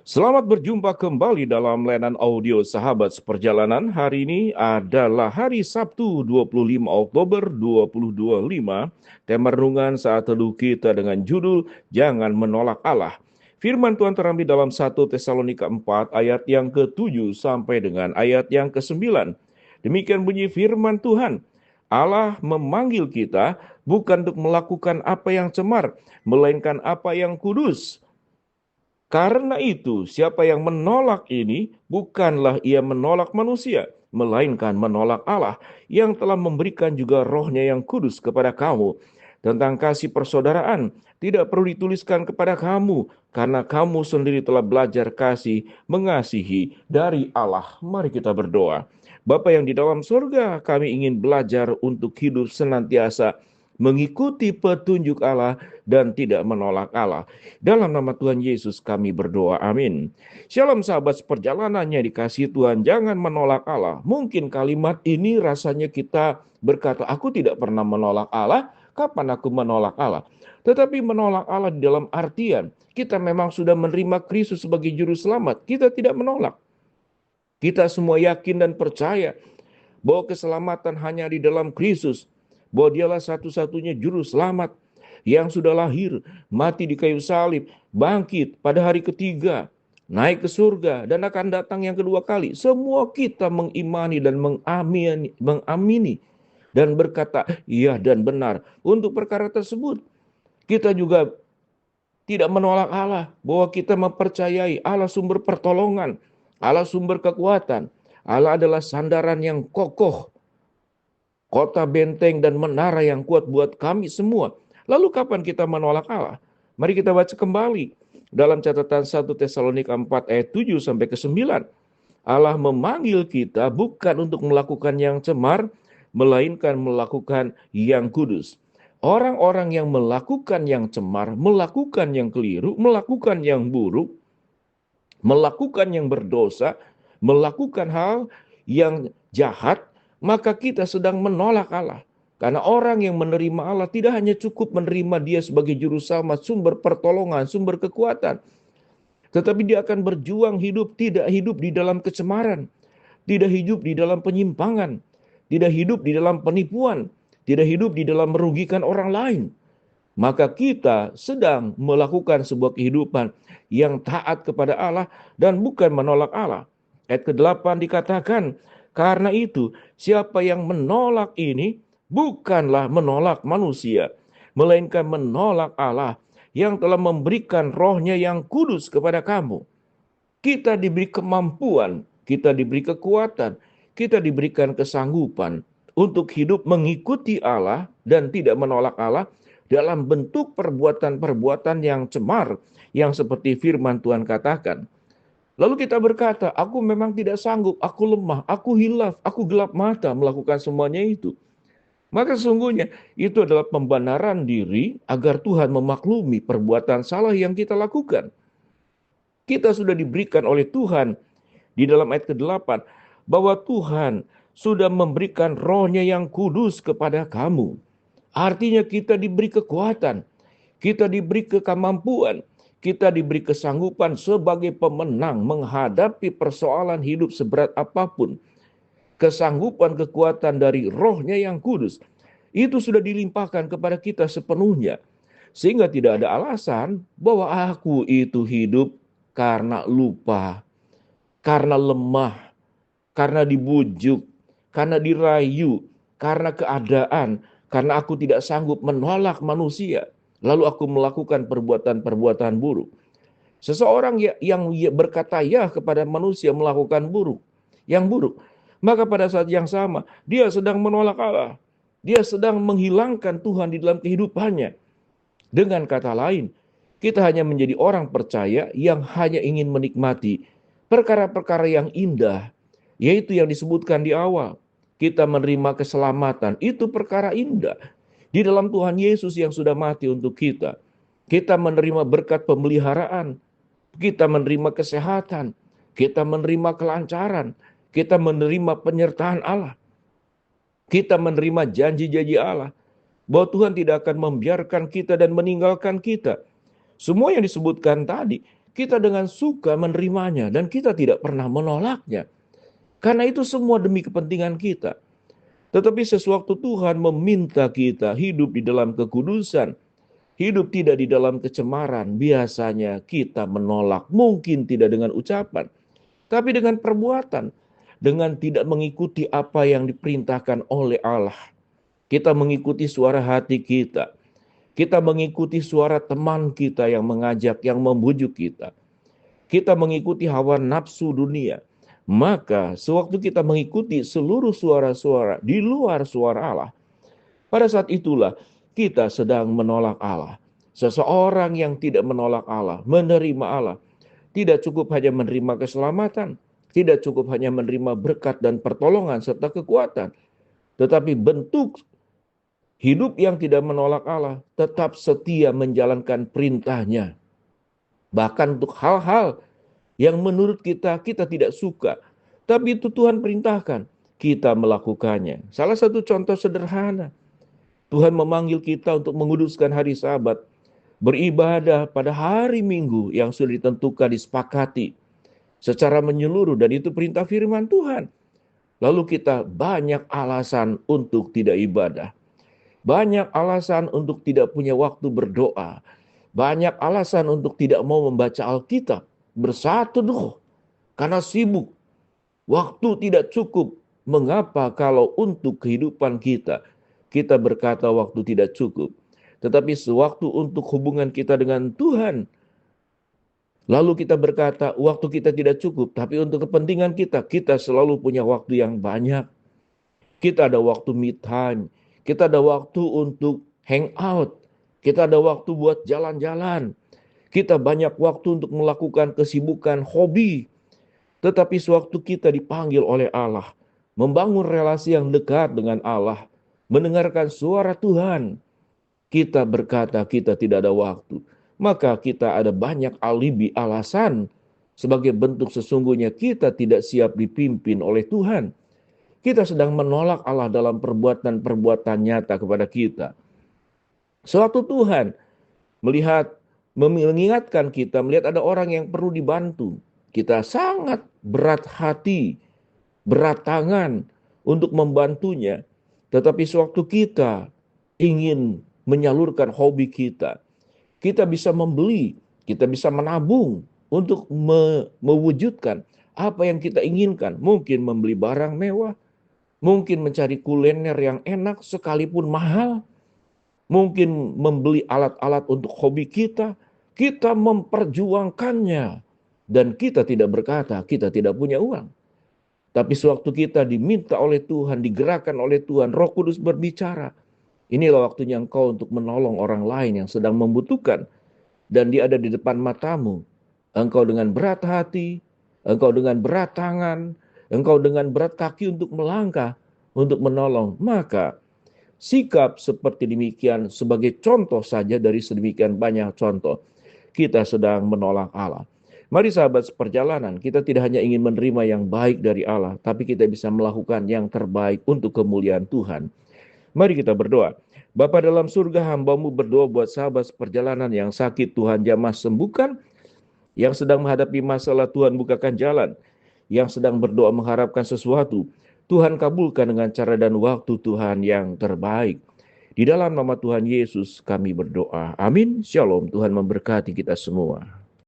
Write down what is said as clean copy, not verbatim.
Selamat berjumpa kembali dalam layanan audio Sahabat Seperjalanan. Hari ini adalah hari Sabtu 25 Oktober 2025. Tema renungan saat teduh kita dengan judul Jangan Menolak Allah. Firman Tuhan terambil dalam 1 Tesalonika 4 ayat yang ke-7 sampai dengan ayat yang ke-9. Demikian bunyi firman Tuhan. Allah memanggil kita bukan untuk melakukan apa yang cemar, melainkan apa yang kudus. Karena itu, siapa yang menolak ini, bukanlah ia menolak manusia, melainkan menolak Allah, yang telah memberikan juga rohnya yang kudus kepada kamu. Tentang kasih persaudaraan, tidak perlu dituliskan kepada kamu, karena kamu sendiri telah belajar kasih, mengasihi dari Allah. Mari kita berdoa. Bapa yang di dalam surga, kami ingin belajar untuk hidup senantiasa mengikuti petunjuk Allah dan tidak menolak Allah. Dalam nama Tuhan Yesus kami berdoa, amin. Shalom sahabat seperjalanannya dikasihi Tuhan, jangan menolak Allah. Mungkin kalimat ini rasanya kita berkata, aku tidak pernah menolak Allah, kapan aku menolak Allah? Tetapi menolak Allah di dalam artian, kita memang sudah menerima Kristus sebagai juru selamat, kita tidak menolak. Kita semua yakin dan percaya bahwa keselamatan hanya di dalam Kristus, bahwa dialah satu-satunya juru selamat yang sudah lahir, mati di kayu salib, bangkit pada hari ketiga, naik ke surga, dan akan datang yang kedua kali. Semua kita mengimani dan mengamini dan berkata iya dan benar untuk perkara tersebut. Kita juga tidak menolak Allah, bahwa kita mempercayai Allah sumber pertolongan, Allah sumber kekuatan, Allah adalah sandaran yang kokoh, kota benteng dan menara yang kuat buat kami semua. Lalu kapan kita menolak Allah? Mari kita baca kembali dalam catatan 1 Tesalonika 4 ayat 7 sampai ke 9. Allah memanggil kita bukan untuk melakukan yang cemar, melainkan melakukan yang kudus. Orang-orang yang melakukan yang cemar, melakukan yang keliru, melakukan yang buruk, melakukan yang berdosa, melakukan hal yang jahat, maka kita sedang menolak Allah. Karena orang yang menerima Allah tidak hanya cukup menerima dia sebagai juru selamat, sumber pertolongan, sumber kekuatan, tetapi dia akan berjuang hidup, tidak hidup di dalam kecemaran, tidak hidup di dalam penyimpangan, tidak hidup di dalam penipuan, tidak hidup di dalam merugikan orang lain. Maka kita sedang melakukan sebuah kehidupan yang taat kepada Allah dan bukan menolak Allah. Ayat ke-8 dikatakan, karena itu siapa yang menolak ini bukanlah menolak manusia, melainkan menolak Allah yang telah memberikan rohnya yang kudus kepada kamu. Kita diberi kemampuan, kita diberi kekuatan, kita diberikan kesanggupan untuk hidup mengikuti Allah dan tidak menolak Allah dalam bentuk perbuatan-perbuatan yang cemar, yang seperti firman Tuhan katakan. Lalu kita berkata, aku memang tidak sanggup, aku lemah, aku hilaf, aku gelap mata melakukan semuanya itu. Maka sesungguhnya itu adalah pembenaran diri agar Tuhan memaklumi perbuatan salah yang kita lakukan. Kita sudah diberikan oleh Tuhan di dalam ayat ke-8 bahwa Tuhan sudah memberikan rohnya yang kudus kepada kamu. Artinya kita diberi kekuatan, kita diberi kemampuan, kita diberi kesanggupan sebagai pemenang menghadapi persoalan hidup seberat apapun. Kesanggupan kekuatan dari rohnya yang kudus, itu sudah dilimpahkan kepada kita sepenuhnya. Sehingga tidak ada alasan bahwa aku itu hidup karena lupa, karena lemah, karena dibujuk, karena dirayu, karena keadaan, karena aku tidak sanggup menolak manusia, lalu aku melakukan perbuatan-perbuatan buruk. Seseorang yang berkata ya kepada manusia melakukan yang buruk, maka pada saat yang sama dia sedang menolak Allah. Dia sedang menghilangkan Tuhan di dalam kehidupannya. Dengan kata lain, kita hanya menjadi orang percaya yang hanya ingin menikmati perkara-perkara yang indah, yaitu yang disebutkan di awal. Kita menerima keselamatan, itu perkara indah. Di dalam Tuhan Yesus yang sudah mati untuk kita. Kita menerima berkat pemeliharaan, kita menerima kesehatan, kita menerima kelancaran, kita menerima penyertaan Allah. Kita menerima janji-janji Allah, bahwa Tuhan tidak akan membiarkan kita dan meninggalkan kita. Semua yang disebutkan tadi, kita dengan suka menerimanya dan kita tidak pernah menolaknya. Karena itu semua demi kepentingan kita. Tetapi sesuatu Tuhan meminta kita hidup di dalam kekudusan, hidup tidak di dalam kecemaran, biasanya kita menolak, mungkin tidak dengan ucapan, tapi dengan perbuatan, dengan tidak mengikuti apa yang diperintahkan oleh Allah. Kita mengikuti suara hati kita. Kita mengikuti suara teman kita yang mengajak, yang membujuk kita. Kita mengikuti hawa nafsu dunia. Maka sewaktu kita mengikuti seluruh suara-suara di luar suara Allah, pada saat itulah kita sedang menolak Allah. Seseorang yang tidak menolak Allah, menerima Allah, tidak cukup hanya menerima keselamatan, tidak cukup hanya menerima berkat dan pertolongan serta kekuatan, tetapi bentuk hidup yang tidak menolak Allah, tetap setia menjalankan perintahnya. Bahkan untuk hal-hal yang menurut kita tidak suka, tapi itu Tuhan perintahkan, kita melakukannya. Salah satu contoh sederhana, Tuhan memanggil kita untuk menguduskan hari Sabat, beribadah pada hari Minggu yang sudah ditentukan, disepakati secara menyeluruh, dan itu perintah firman Tuhan. Lalu kita banyak alasan untuk tidak ibadah. Banyak alasan untuk tidak punya waktu berdoa. Banyak alasan untuk tidak mau membaca Alkitab. Berseteduh karena sibuk. Waktu tidak cukup. Mengapa kalau untuk kehidupan kita berkata waktu tidak cukup. Tetapi sewaktu untuk hubungan kita dengan Tuhan, lalu kita berkata waktu kita tidak cukup. Tapi untuk kepentingan kita selalu punya waktu yang banyak. Kita ada waktu me time. Kita ada waktu untuk hang out. Kita ada waktu buat jalan-jalan. Kita banyak waktu untuk melakukan kesibukan, hobi. Tetapi sewaktu kita dipanggil oleh Allah, membangun relasi yang dekat dengan Allah, mendengarkan suara Tuhan, kita berkata kita tidak ada waktu. Maka kita ada banyak alibi, alasan, sebagai bentuk sesungguhnya kita tidak siap dipimpin oleh Tuhan. Kita sedang menolak Allah dalam perbuatan-perbuatan nyata kepada kita. Sewaktu Tuhan mengingatkan kita, melihat ada orang yang perlu dibantu, kita sangat berat hati, berat tangan untuk membantunya. Tetapi sewaktu kita ingin menyalurkan hobi kita bisa membeli, kita bisa menabung untuk mewujudkan apa yang kita inginkan. Mungkin membeli barang mewah, mungkin mencari kuliner yang enak sekalipun mahal, mungkin membeli alat-alat untuk hobi kita memperjuangkannya. Dan kita tidak berkata kita tidak punya uang. Tapi sewaktu kita diminta oleh Tuhan, digerakkan oleh Tuhan, Roh Kudus berbicara, inilah waktunya engkau untuk menolong orang lain yang sedang membutuhkan, dan dia ada di depan matamu. Engkau dengan berat hati, engkau dengan berat tangan, engkau dengan berat kaki untuk melangkah, untuk menolong. Maka sikap seperti demikian sebagai contoh saja dari sedemikian banyak contoh. Kita sedang menolak Allah. Mari sahabat seperjalanan, kita tidak hanya ingin menerima yang baik dari Allah, tapi kita bisa melakukan yang terbaik untuk kemuliaan Tuhan. Mari kita berdoa. Bapa dalam surga, hamba-Mu berdoa buat sahabat seperjalanan yang sakit, Tuhan jamah sembuhkan. Yang sedang menghadapi masalah, Tuhan bukakan jalan. Yang sedang berdoa mengharapkan sesuatu, Tuhan kabulkan dengan cara dan waktu Tuhan yang terbaik. Di dalam nama Tuhan Yesus kami berdoa. Amin. Shalom. Tuhan memberkati kita semua.